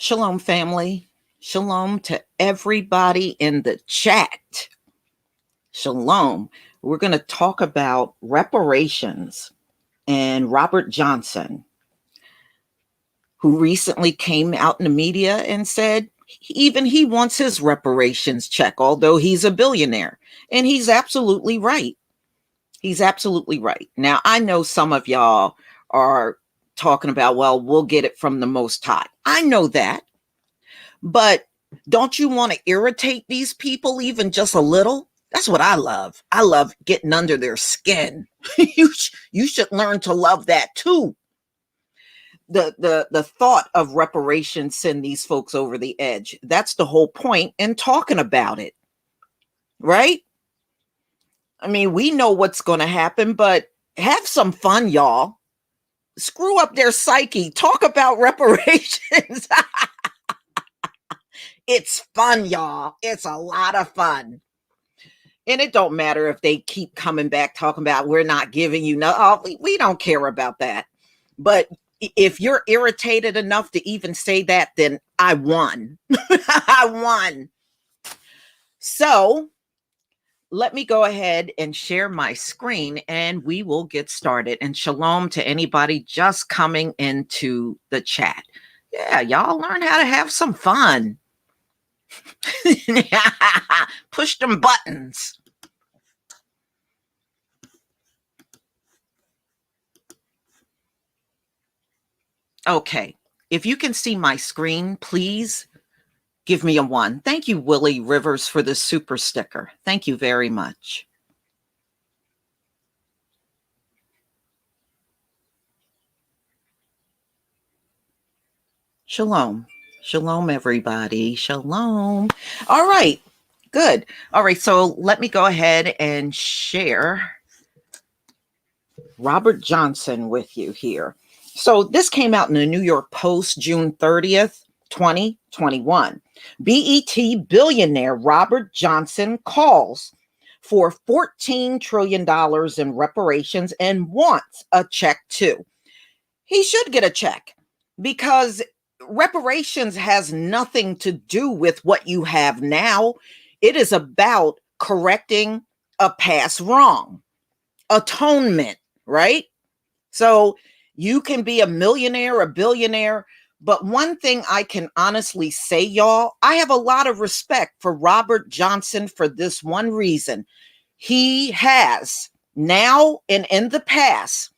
Shalom, family. Shalom to everybody in the chat. Shalom. We're going to talk about reparations and Robert Johnson, who recently came out in the media and said even he wants his reparations check, although he's a billionaire. And he's absolutely right. He's absolutely right. Now, I know some of y'all are talking about, well, we'll get it from the Most High. I know that. But don't you want to irritate these people even just a little? That's what I love. I love getting under their skin. You should learn to love that too. The thought of reparations send these folks over the edge. That's the whole point in talking about it, right? I mean, we know what's going to happen, but have some fun, y'all. Screw up their psyche. Talk about reparations. It's fun, y'all. It's a lot of fun. And it don't matter if they keep coming back talking about we're not giving you we don't care about that. But if you're irritated enough to even say that, then I won. I won. So let me go ahead and share my screen and we will get started. And shalom to anybody just coming into the chat. Yeah, y'all learn how to have some fun. Push them buttons. Okay, if you can see my screen, please give me a 1. Thank you, Willie Rivers, for the super sticker. Thank you very much. Shalom. Shalom, everybody. Shalom. All right, good. All right, so let me go ahead and share Robert Johnson with you here. So this came out in the New York Post, June 30th, 2021. BET billionaire Robert Johnson calls for $14 trillion in reparations and wants a check too. He should get a check because reparations has nothing to do with what you have now. It is about correcting a past wrong, atonement, right? So you can be a millionaire, a billionaire, but one thing I can honestly say, y'all, I have a lot of respect for Robert Johnson for this one reason. He has now and in the past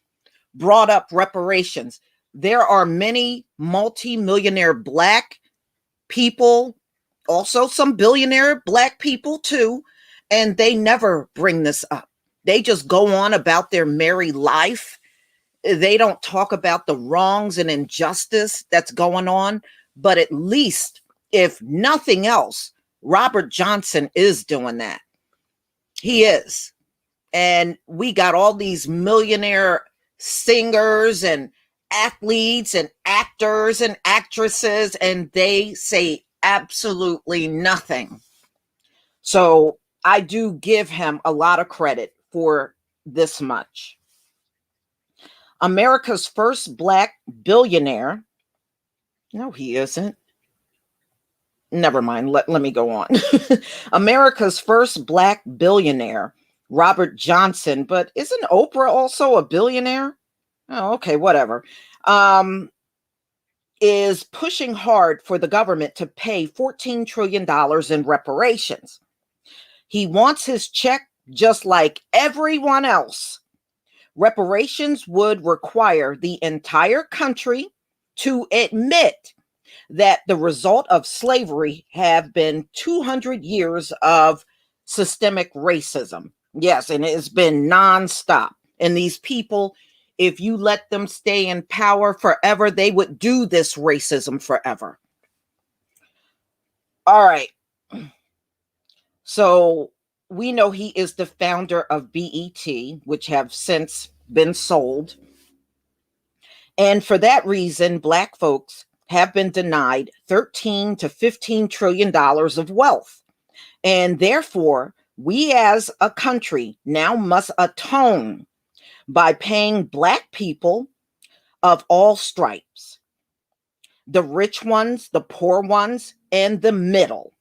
brought up reparations. There are many multi-millionaire Black people, also some billionaire Black people too, and they never bring this up. They just go on about their merry life. They don't talk about the wrongs and injustice that's going on. But at least, if nothing else, Robert Johnson is doing that. He is. And we got all these millionaire singers and athletes and actors and actresses, and they say absolutely nothing. So I do give him a lot of credit for this much. America's first Black billionaire. No, he isn't. Never mind. Let me go on. America's first Black billionaire, Robert Johnson. But isn't Oprah also a billionaire? Oh, okay, whatever. Is pushing hard for the government to pay $14 trillion in reparations. He wants his check just like everyone else. Reparations would require the entire country to admit that the result of slavery have been 200 years of systemic racism. Yes, and it's been nonstop. And these people, if you let them stay in power forever, they would do this racism forever. All right. So we know he is the founder of BET, which have since been sold. And for that reason, Black folks have been denied $13 to $15 trillion of wealth. And therefore, we as a country now must atone by paying Black people of all stripes. the rich ones, the poor ones, and the middle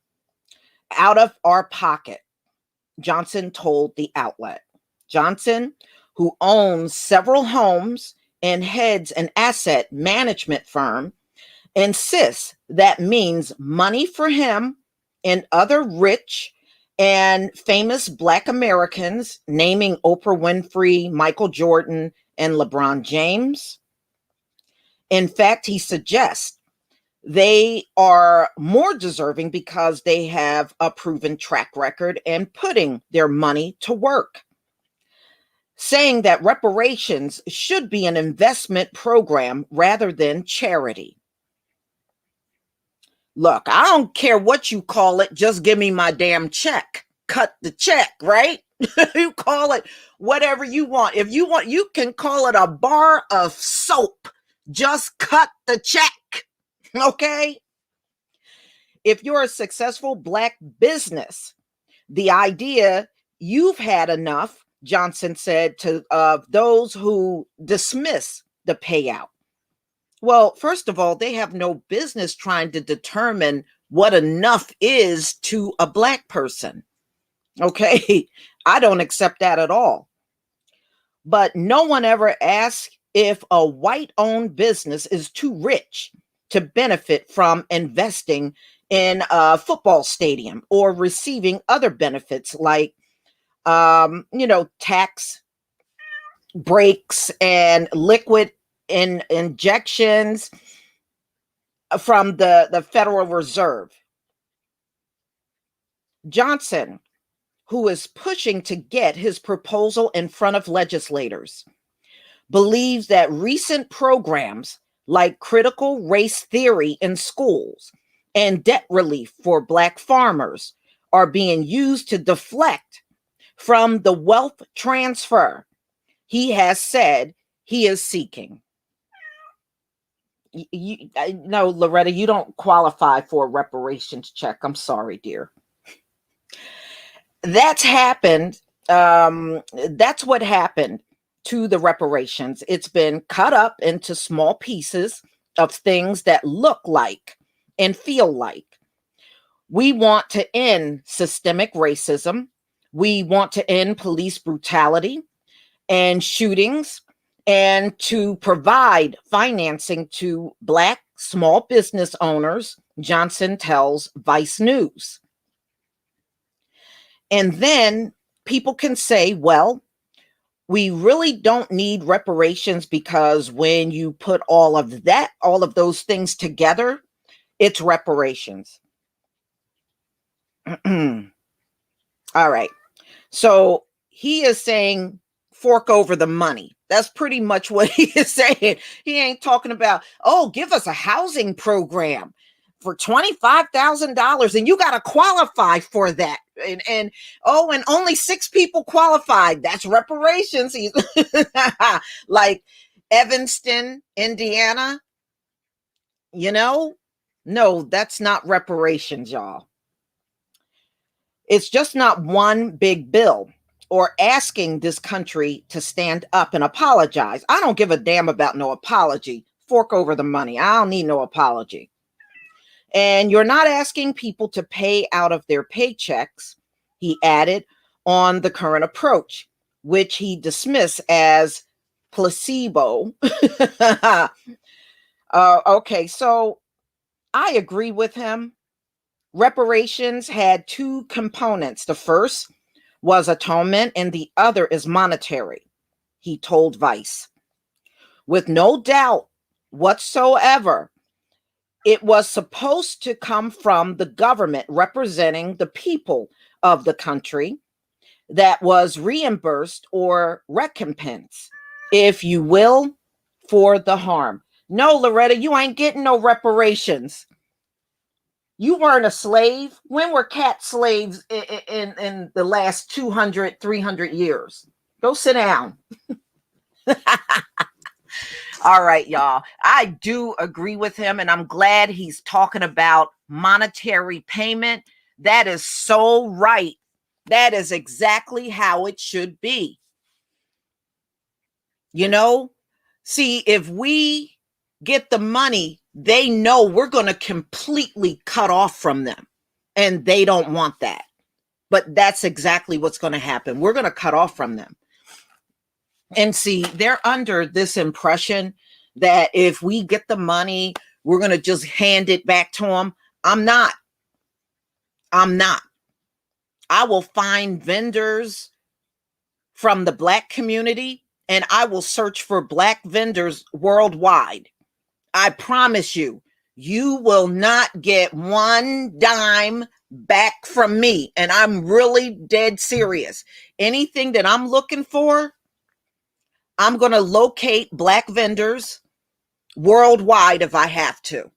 out of our pocket, Johnson told the outlet. Johnson, who owns several homes and heads an asset management firm, insists that means money for him and other rich and famous Black Americans, naming Oprah Winfrey, Michael Jordan, and LeBron James. In fact, he suggests they are more deserving because they have a proven track record in putting their money to work, saying that reparations should be an investment program rather than charity. Look, I don't care what you call it, just give me my damn check. Cut the check, right? You call it whatever you want. If you want, you can call it a bar of soap. Just cut the check, okay? If you're a successful Black business, the idea you've had enough, Johnson said to those who dismiss the payout. Well, first of all, they have no business trying to determine what enough is to a Black person. Okay, I don't accept that at all. But no one ever asks if a white-owned business is too rich to benefit from investing in a football stadium or receiving other benefits like, tax breaks and liquid injections from the Federal Reserve. Johnson, who is pushing to get his proposal in front of legislators, believes that recent programs like critical race theory in schools and debt relief for Black farmers are being used to deflect from the wealth transfer he has said he is seeking. No, Loretta, you don't qualify for a reparations check. I'm sorry, dear. That's happened. That's what happened to the reparations. It's been cut up into small pieces of things that look like and feel like. We want to end systemic racism. We want to end police brutality and shootings, and to provide financing to Black small business owners, Johnson tells Vice News. And then people can say, well, we really don't need reparations because when you put all of those things together, it's reparations. All right. So he is saying fork over the money. That's pretty much what he is saying. He ain't talking about, oh, give us a housing program for $25,000 and you got to qualify for that. And only 6 people qualified. That's reparations. Like Evanston, Indiana, no, that's not reparations, y'all. It's just not one big bill or asking this country to stand up and apologize. I don't give a damn about no apology. Fork over the money. I don't need no apology. And you're not asking people to pay out of their paychecks, he added, on the current approach, which he dismissed as placebo. Okay, so I agree with him. Reparations had 2 components. The first was atonement and the other is monetary, he told Vice. With no doubt whatsoever, it was supposed to come from the government representing the people of the country that was reimbursed or recompense, if you will, for the harm. No, Loretta, you ain't getting no reparations. You weren't a slave. When were cat slaves in the last 200, 300 years? Go sit down. All right, y'all. I do agree with him, and I'm glad he's talking about monetary payment. That is so right. That is exactly how it should be. See, if we get the money they know we're going to completely cut off from them. And they don't want that. But that's exactly what's going to happen. We're going to cut off from them. And see, they're under this impression that if we get the money, we're going to just hand it back to them. I'm not. I'm not. I will find vendors from the Black community and I will search for Black vendors worldwide. I promise you, you will not get one dime back from me. And I'm really dead serious. Anything that I'm looking for, I'm going to locate Black vendors worldwide if I have to.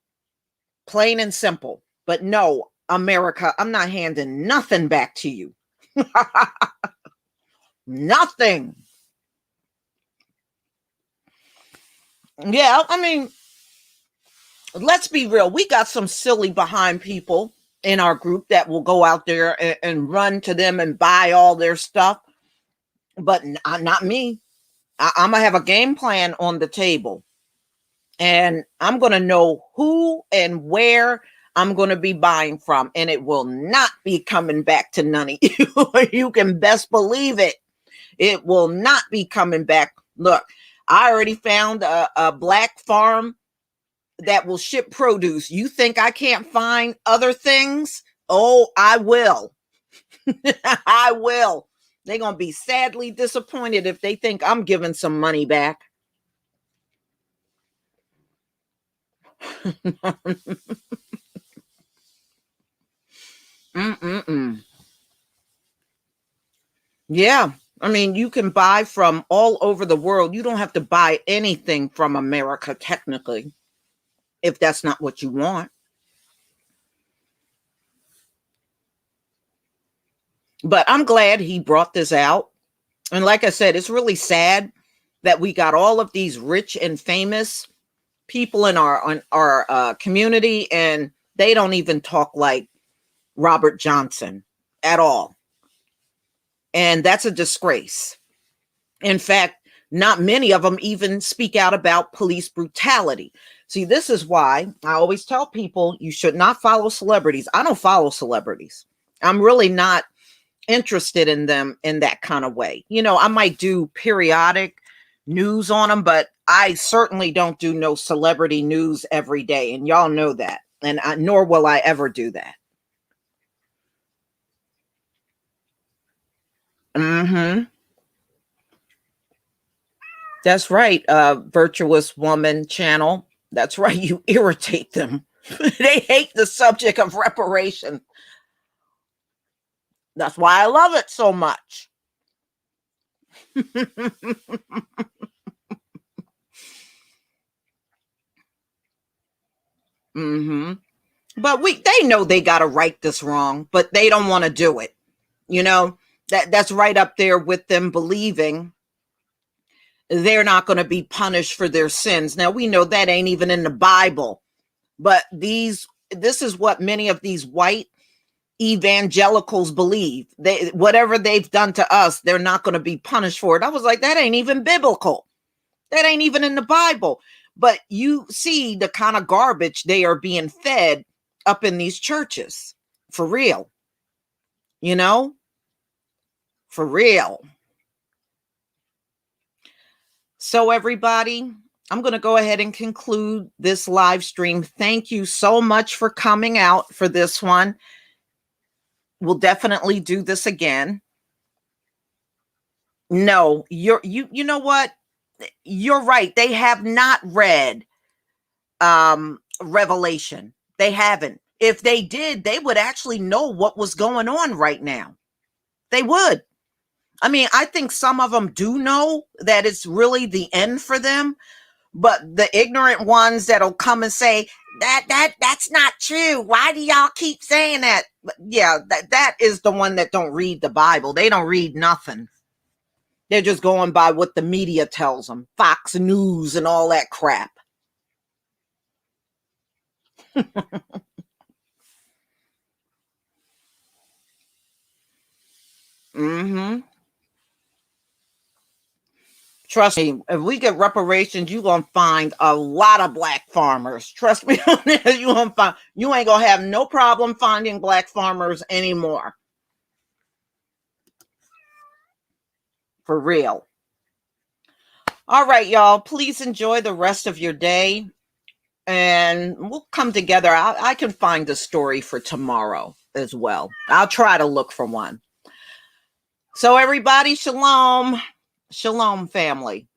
Plain and simple. But no, America, I'm not handing nothing back to you. Nothing. Yeah, I mean, let's be real. We got some silly behind people in our group that will go out there and run to them and buy all their stuff. But not me. I'm going to have a game plan on the table. And I'm going to know who and where I'm going to be buying from. And it will not be coming back to none of you. You can best believe it. It will not be coming back. Look, I already found a Black farm that will ship produce. You think I can't find other things? Oh, I will. I will. They're going to be sadly disappointed if they think I'm giving some money back. Yeah. I mean, you can buy from all over the world. You don't have to buy anything from America, technically, if that's not what you want. But I'm glad he brought this out. And like I said, it's really sad that we got all of these rich and famous people in our community, and they don't even talk like Robert Johnson at all. And that's a disgrace. In fact, not many of them even speak out about police brutality. See, this is why I always tell people you should not follow celebrities. I don't follow celebrities. I'm really not interested in them in that kind of way. You know, I might do periodic news on them, but I certainly don't do no celebrity news every day. And y'all know that. And nor will I ever do that. Mm-hmm. That's right, Virtuous Woman channel. That's right, you irritate them. They hate the subject of reparation. That's why I love it so much. Mm-hmm. But they know they got to right this wrong, but they don't want to do it. You know, that's right up there with them believing they're not going to be punished for their sins. Now we know that ain't even in the Bible, but this is what many of these white evangelicals believe. Whatever they've done to us, they're not going to be punished for it. I was like, that ain't even biblical. That ain't even in the Bible. But you see the kind of garbage they are being fed up in these churches. For real. You know? For real. So everybody, I'm going to go ahead and conclude this live stream. Thank you so much for coming out for this one. We'll definitely do this again. No, you know what? You're right. They have not read Revelation. They haven't. If they did, they would actually know what was going on right now. They would. I mean, I think some of them do know that it's really the end for them, but the ignorant ones that'll come and say that's not true. Why do y'all keep saying that? Yeah, that is the one that don't read the Bible. They don't read nothing. They're just going by what the media tells them, Fox News and all that crap. Mm-hmm. Trust me, if we get reparations, you're going to find a lot of black farmers. Trust me on this. You ain't going to have no problem finding black farmers anymore. For real. All right, y'all. Please enjoy the rest of your day. And we'll come together. I can find a story for tomorrow as well. I'll try to look for one. So everybody, shalom. Shalom, family.